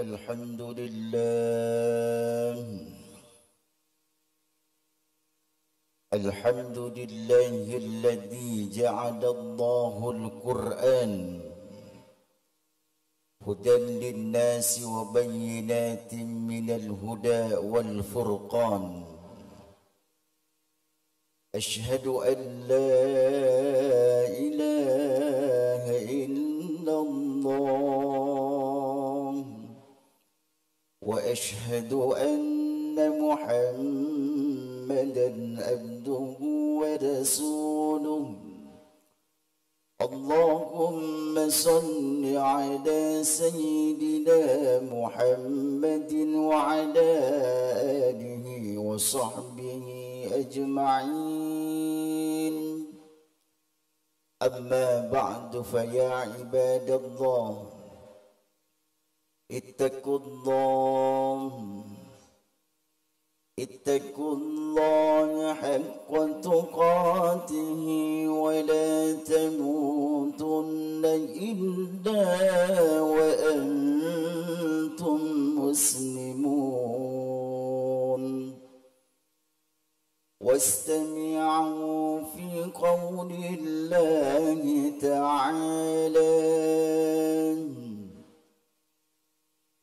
الحمد لله الحمد لله الذي جعل الله القرآن هدى للناس وبينات من الهدى والفرقان أشهد أن لا إله إلا الله وأشهد أن محمدًا عبده ورسوله اللهم صل على سيدنا محمد وعلى آله وصحبه أجمعين أما بعد فيا عباد الله اتقوا الله حق تقاته ولا تموتن إلا وأنتم مسلمون واستمعوا في قول الله تعالى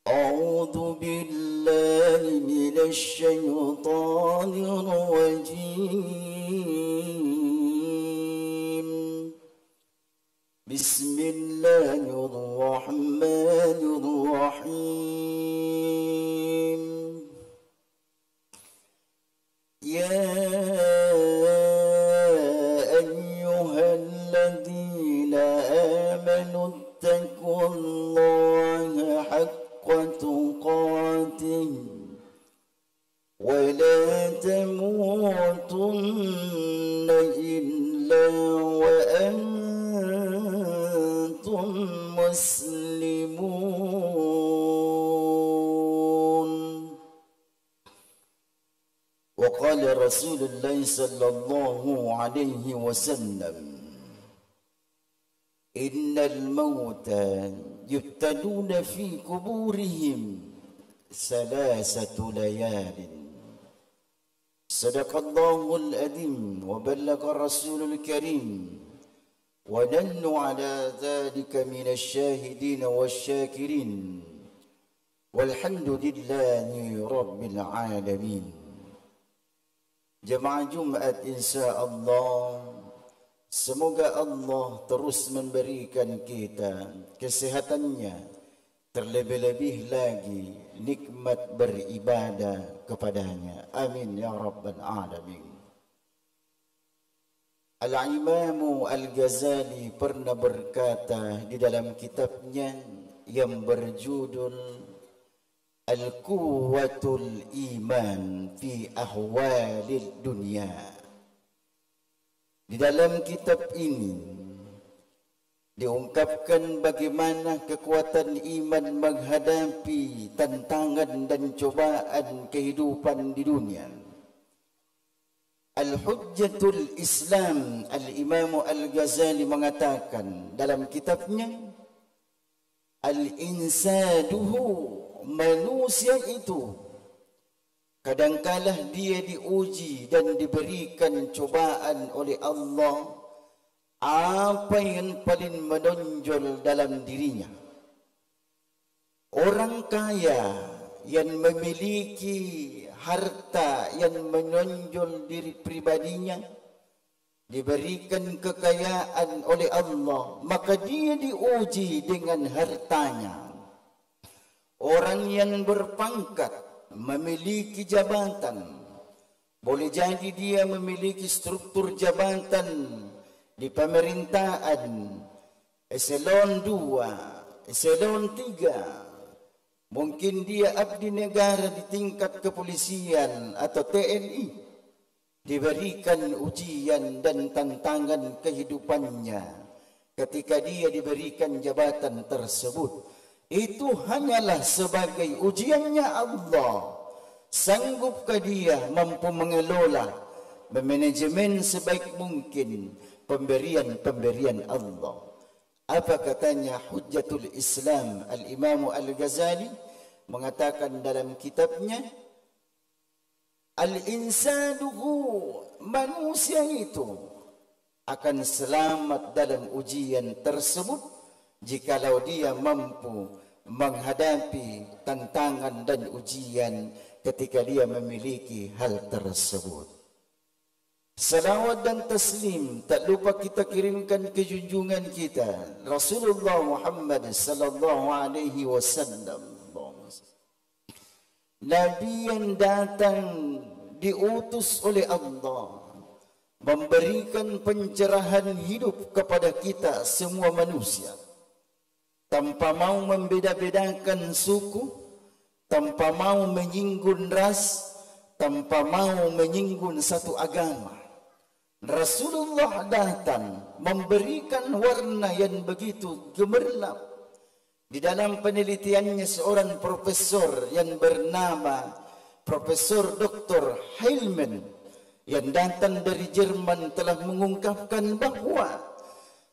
أعوذ بالله من الشيطان الرجيم بسم الله الرحمن الرحيم يا أيها الذين آمنوا اتقوا الله حق تقاته ولا تموتن إلا وأنتم مسلمون وقال رسول الله صلى الله عليه وسلم إن الموتى يبتلون في قبورهم 3 ليال صدق الله العظيم وبلغ الرسول الكريم ونحن على ذلك من الشاهدين والشاكرين والحمد لله رب العالمين. Jemaah Jumat insya-Allah, semoga Allah terus memberikan kita kesehatannya, terlebih-lebih lagi nikmat beribadah kepadanya. Amin ya rabbal alamin. Al-Imam Al-Ghazali pernah berkata di dalam kitabnya yang berjudul Al-Quwwatul Iman fi Ahwalid Dunya. Di dalam kitab ini diungkapkan bagaimana kekuatan iman menghadapi tantangan dan cobaan kehidupan di dunia. Al-Hujjatul Islam Al-Imam Al-Ghazali mengatakan dalam kitabnya, Al-insaduhu, manusia itu kadangkala dia diuji dan diberikan cobaan oleh Allah apa yang paling menonjol dalam dirinya. Orang kaya yang memiliki harta yang menonjol diri pribadinya, diberikan kekayaan oleh Allah, maka dia diuji dengan hartanya. Orang yang berpangkat, memiliki jabatan, boleh jadi dia memiliki struktur jabatan di pemerintahan, eselon 2, eselon 3, mungkin dia abdi negara di tingkat kepolisian atau TNI, diberikan ujian dan tantangan kehidupannya ketika dia diberikan jabatan tersebut. Itu hanyalah sebagai ujiannya Allah. Sanggupkah dia mampu mengelola, memanajemen sebaik mungkin pemberian-pemberian Allah? Apa katanya Hujjatul Islam Al-Imam Al-Ghazali? mengatakan dalam kitabnya, al-insanu, manusia itu akan selamat dalam ujian tersebut jikalau dia mampu menghadapi tantangan dan ujian ketika dia memiliki hal tersebut. Salawat dan taslim tak lupa kita kirimkan ke junjungan kita Rasulullah Muhammad sallallahu alaihi wasallam, Nabi yang datang diutus oleh Allah memberikan pencerahan hidup kepada kita semua manusia, tanpa mau membeda-bedakan suku, tanpa mau menyinggung ras, tanpa mau menyinggung satu agama. Rasulullah datang memberikan warna yang begitu gemerlap. Di dalam penelitiannya seorang profesor yang bernama Profesor Dr. Heilman yang datang dari Jerman telah mengungkapkan bahawa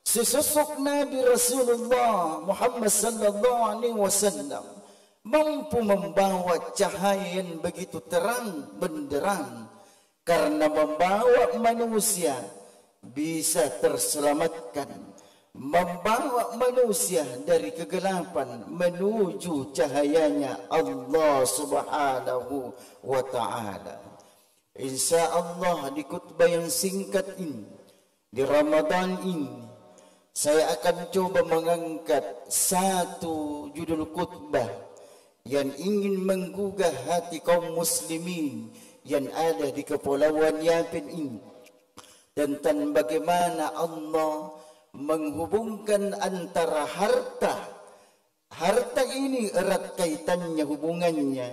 sesosok Nabi Rasulullah Muhammad sallallahu alaihi wasallam mampu membawa cahaya yang begitu terang benderang karena membawa manusia bisa terselamatkan, membawa manusia dari kegelapan menuju cahayanya Allah Subhanahu wa taala. Insyaallah di khutbah yang singkat ini, di Ramadan ini, saya akan coba mengangkat satu judul khutbah yang ingin menggugah hati kaum muslimin yang ada di Kepulauan Yapin ini, tentang bagaimana Allah menghubungkan antara harta. Harta ini erat kaitannya hubungannya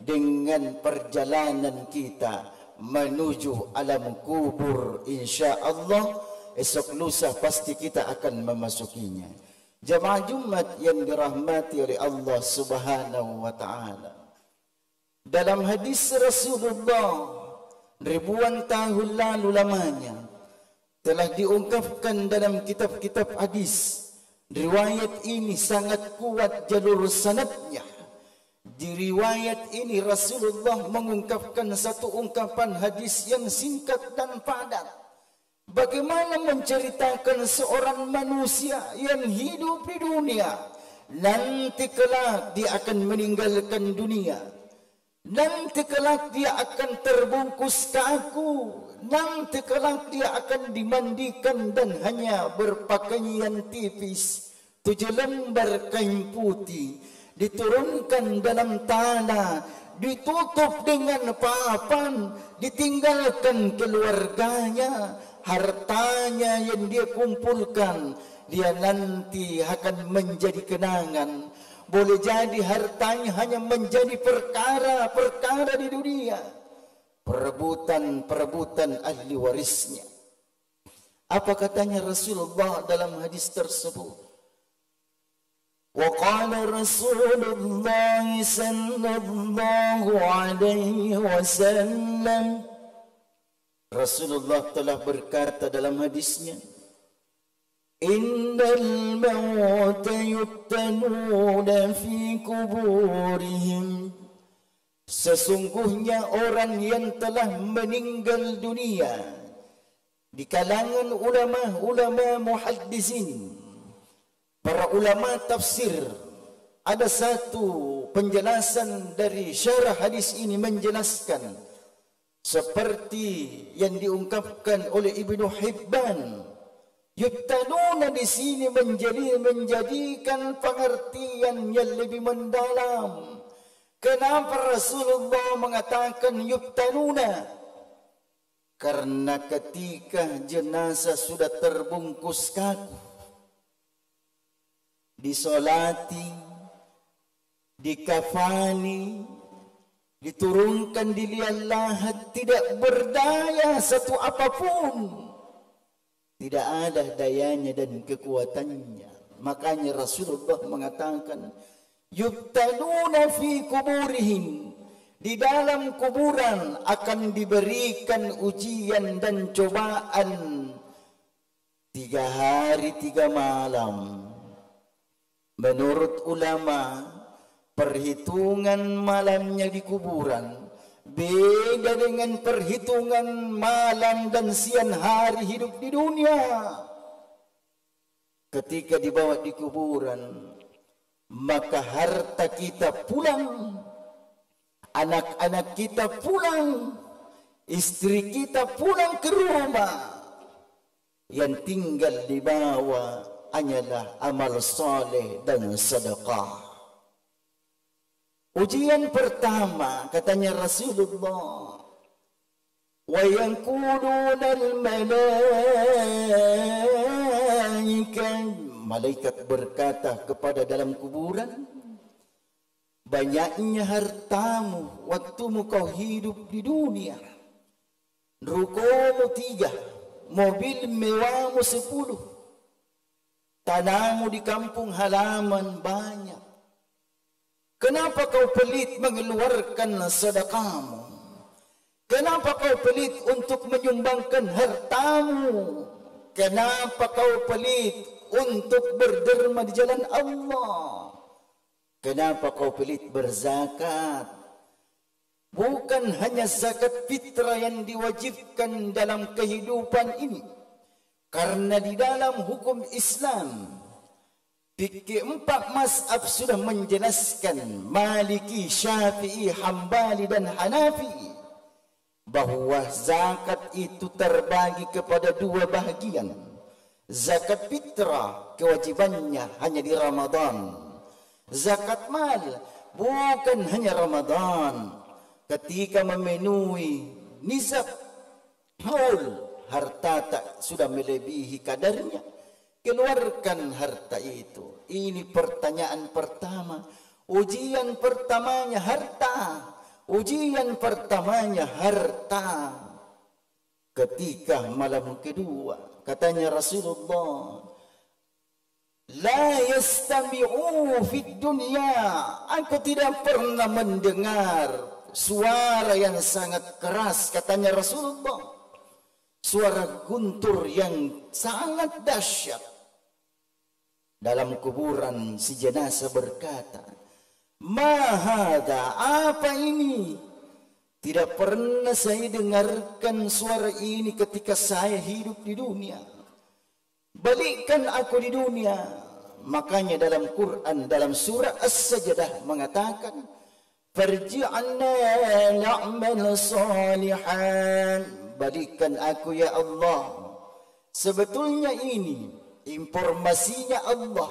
dengan perjalanan kita menuju alam kubur. InsyaAllah esok lusa pasti kita akan memasukinya. Jamaah Jumat yang dirahmati oleh Allah Subhanahu wa ta'ala, dalam hadis Rasulullah ribuan tahun lalu lamanya telah diungkapkan dalam kitab-kitab hadis. Riwayat ini sangat kuat jalur sanadnya. Di riwayat ini Rasulullah mengungkapkan satu ungkapan hadis yang singkat dan padat. Bagaimana menceritakan seorang manusia yang hidup di dunia, nanti kelak dia akan meninggalkan dunia. Nanti kelak dia akan terbungkus kaku. Nanti kelak dia akan dimandikan dan hanya berpakaian tipis, 7 lembar kain putih, diturunkan dalam tanah, ditutup dengan papan, ditinggalkan keluarganya, hartanya yang dia kumpulkan, dia nanti akan menjadi kenangan. Boleh jadi hartanya hanya menjadi perkara-perkara di dunia, perebutan ahli warisnya. Apa katanya Rasulullah dalam hadis tersebut? Wa qala Rasulullah sallallahu alaihi wasallam, Rasulullah telah berkata dalam hadisnya, innal mauta yuftanuna fi kuburihim, sesungguhnya orang yang telah meninggal dunia di kalangan ulama muhaddisin, para ulama tafsir, ada satu penjelasan dari syarah hadis ini menjelaskan seperti yang diungkapkan oleh Ibnu Hibban. Yuftanuna di sini menjadikan pengertian yang lebih mendalam. Kenapa Rasulullah mengatakan yuftanuna? Karena ketika jenazah sudah terbungkus kaku, disolati, dikafani, diturunkan di liang lahat, tidak berdaya satu apapun. Tidak ada dayanya dan kekuatannya. Makanya Rasulullah mengatakan, yuftanuna fi kuburihim, di dalam kuburan akan diberikan ujian dan cobaan 3 hari 3 malam. Menurut ulama, perhitungan malamnya di kuburan beda dengan perhitungan malam dan siang hari hidup di dunia. Ketika dibawa di kuburan, maka harta kita pulang, anak-anak kita pulang, istri kita pulang ke rumah. Yang tinggal di bawah hanyalah amal saleh dan sedekah. Ujian pertama, katanya Rasulullah, wa yanquluna al-malaikah, malaikat berkata kepada dalam kuburan, banyaknya hartamu waktu kau hidup di dunia. Rukomu 3, mobil mewahmu 10, tanahmu di kampung halaman banyak. Kenapa kau pelit mengeluarkan sedekahmu? Kenapa kau pelit untuk menyumbangkan hartamu? Kenapa kau pelit untuk berderma di jalan Allah? Kenapa kau pelit berzakat? Bukan hanya zakat fitrah yang diwajibkan dalam kehidupan ini. Karena di dalam hukum Islam, fikih 4 mazhab sudah menjelaskan, Maliki, Syafi'i, Hambali dan Hanafi, bahwa zakat itu terbagi kepada 2 bahagian. Zakat fitrah kewajibannya hanya di Ramadan. Zakat mal bukan hanya Ramadan. Ketika memenuhi nisab haul, harta tak sudah melebihi kadarnya, keluarkan harta itu. Ini pertanyaan pertama. Ujian pertamanya harta. Ujian pertamanya harta. Ketika malam kedua, katanya Rasulullah, la yastami'u fid dunya. Aku tidak pernah mendengar suara yang sangat keras, katanya Rasulullah. Suara guntur yang sangat dahsyat. Dalam kuburan si jenazah berkata, ma hada, apa ini? Tidak pernah saya dengarkan suara ini ketika saya hidup di dunia. Balikkan aku di dunia. Makanya dalam Quran, dalam surah As-Sajdah mengatakan, farji'anna na'mal salihan. Balikkan aku ya Allah. Sebetulnya ini informasinya Allah,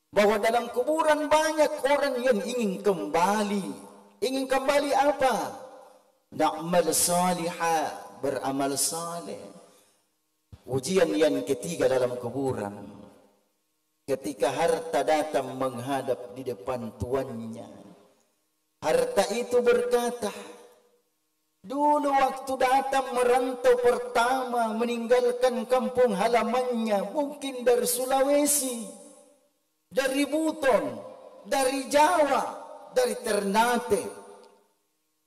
bahwa dalam kuburan banyak orang yang ingin kembali. Ingin kembali apa? Na'mal salihah, beramal saleh. Ujian yang ketiga dalam kuburan, ketika harta datang menghadap di depan tuannya, harta itu berkata, dulu waktu datang merantau pertama, meninggalkan kampung halamannya, mungkin dari Sulawesi, dari Buton, dari Jawa, dari Ternate,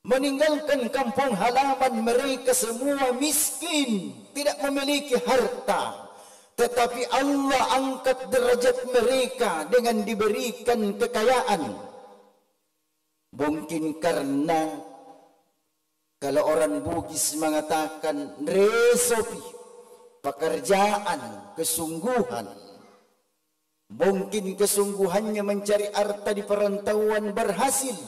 meninggalkan kampung halaman mereka semua miskin, tidak memiliki harta. Tetapi Allah angkat derajat mereka dengan diberikan kekayaan. Mungkin karena kalau orang Bugis mengatakan resopi, pekerjaan, kesungguhan. Mungkin kesungguhannya mencari harta di perantauan berhasil,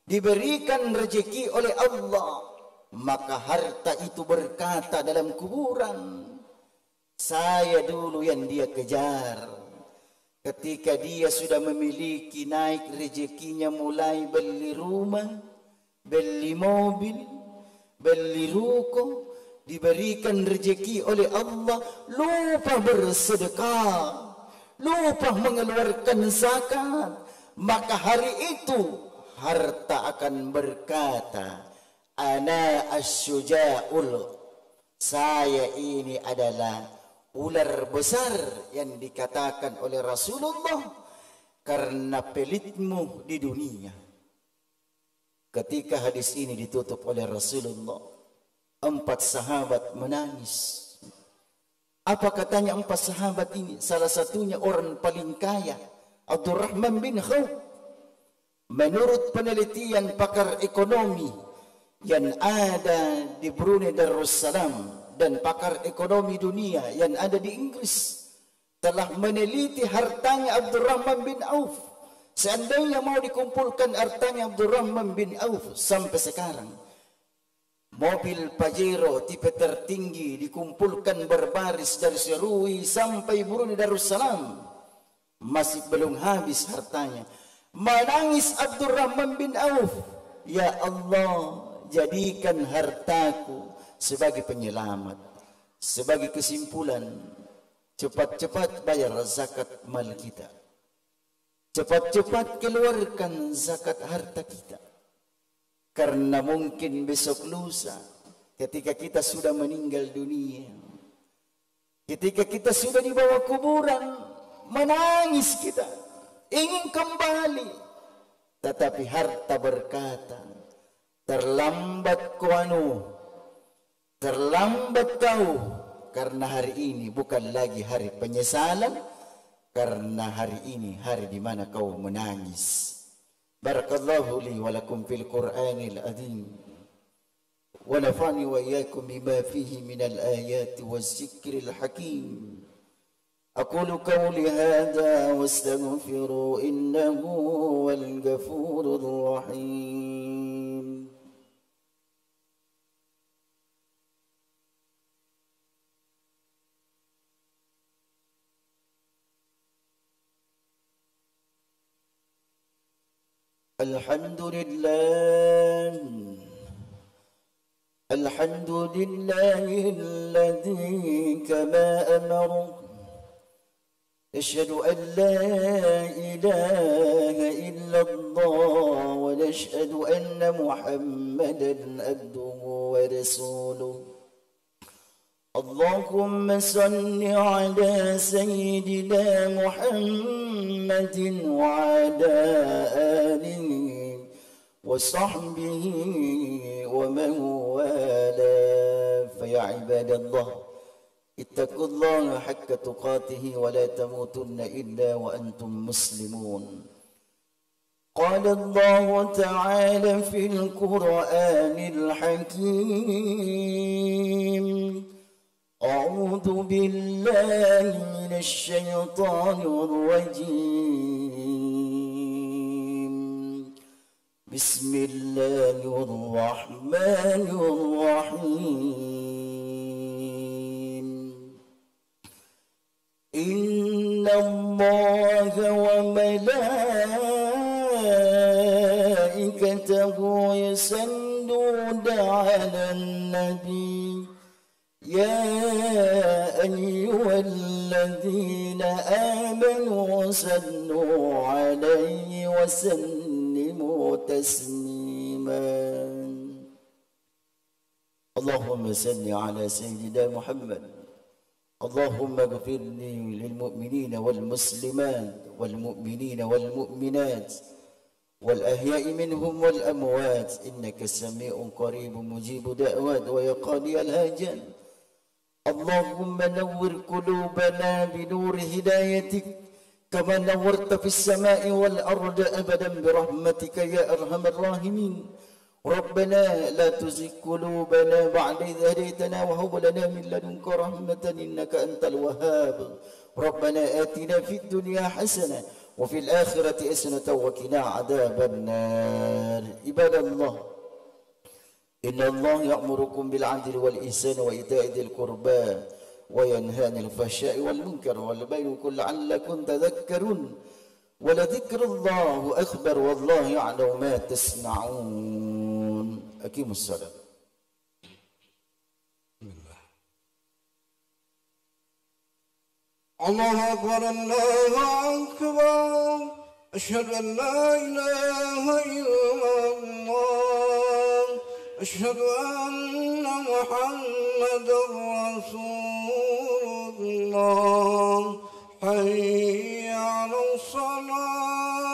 diberikan rezeki oleh Allah. Maka harta itu berkata dalam kuburan, saya dulu yang dia kejar. Ketika dia sudah memiliki, naik rezekinya, mulai beli rumah, beli mobil, beli ruko, diberikan rezeki oleh Allah, lupa bersedekah, lupa mengeluarkan zakat. Maka hari itu harta akan berkata, ana asyuja'ul, saya ini adalah ular besar yang dikatakan oleh Rasulullah karena pelitmu di dunia. Ketika hadis ini ditutup oleh Rasulullah, 4 sahabat menangis. Apa katanya 4 sahabat ini? Salah satunya orang paling kaya, Abdurrahman bin Khauf. Menurut penelitian pakar ekonomi yang ada di Brunei Darussalam dan pakar ekonomi dunia yang ada di Inggris telah meneliti hartanya Abdurrahman bin Auf. Seandainya mau dikumpulkan hartanya Abdurrahman bin Auf sampai sekarang, mobil Pajero tipe tertinggi dikumpulkan berbaris dari Serui sampai Brunei Darussalam, masih belum habis hartanya. Menangis Abdurrahman bin Auf, ya Allah, jadikan hartaku sebagai penyelamat. Sebagai kesimpulan, cepat-cepat bayar zakat mal kita. Cepat-cepat keluarkan zakat harta kita. Karena mungkin besok lusa, ketika kita sudah meninggal dunia, ketika kita sudah di bawah kuburan, menangis kita, ingin kembali. Tetapi harta berkata, terlambat terlambat kau, karena hari ini bukan lagi hari penyesalan, karena hari ini hari di mana kau menangis. Barakallahu li wa lakum fil Qur'anil azim, wa nafa'ni wa iyyakum bima fihi minal ayati waz-zikril hakim. أقول قولي هذا واستغفروا إنه هو الغفور الرحيم. الحمد لله الحمد لله الذي كما أمر، أشهد أن لا إله إلا الله ونشهد أن محمدا عبده ورسوله. اللهم صل على سيدنا محمد وعلى آله وصحبه ومن والاه. فيا عباد الله، اتقوا الله حق تقاته ولا تموتن إلا وأنتم مسلمون. قال الله تعالى في القرآن الحكيم: أعوذ بالله من الشيطان الرجيم، بسم الله الرحمن الرحيم. إن الله وملائكته يصلون على النبي، يا أيها الذين آمنوا صلوا عليه وسلموا تسليما. اللهم صل على سيدنا محمد. اللهم اغفر لي للمؤمنين والمسلمات والمؤمنين والمؤمنات والأحياء منهم والأموات، إنك سميع قريب مجيب دعوات ويا قاضي الحاجات. اللهم نور قلوبنا بنور هدايتك كما نورت في السماء والأرض أبدا برحمتك يا أرحم الراحمين. ربنا لا تزغ قلوبنا بعد إذ هديتنا وهب لنا من لدنك رحمة إنك أنت الوهاب. ربنا آتنا في الدنيا حسنة وفي الآخرة حسنة وقنا عذاب النار. عباد الله، إن الله يأمركم بالعدل والإحسان وإيتاء ذي القربى وينهى عن الفحشاء والمنكر والبغي لعلكم تذكرون. ولذكر الله أكبر والله يعلم ما تصنعون. أقيموا الصلاة. الله أكبر الله أكبر، أشهد أن لا إله إلا الله، أشهد أن محمدا رسول الله. حي على الصلاة،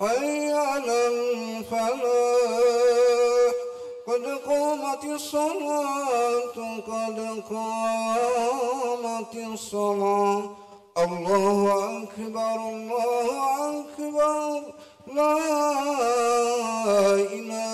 حي على الفلاح، قد قامت الصلاة، قد قامت الصلاة. الله أكبر الله أكبر، إله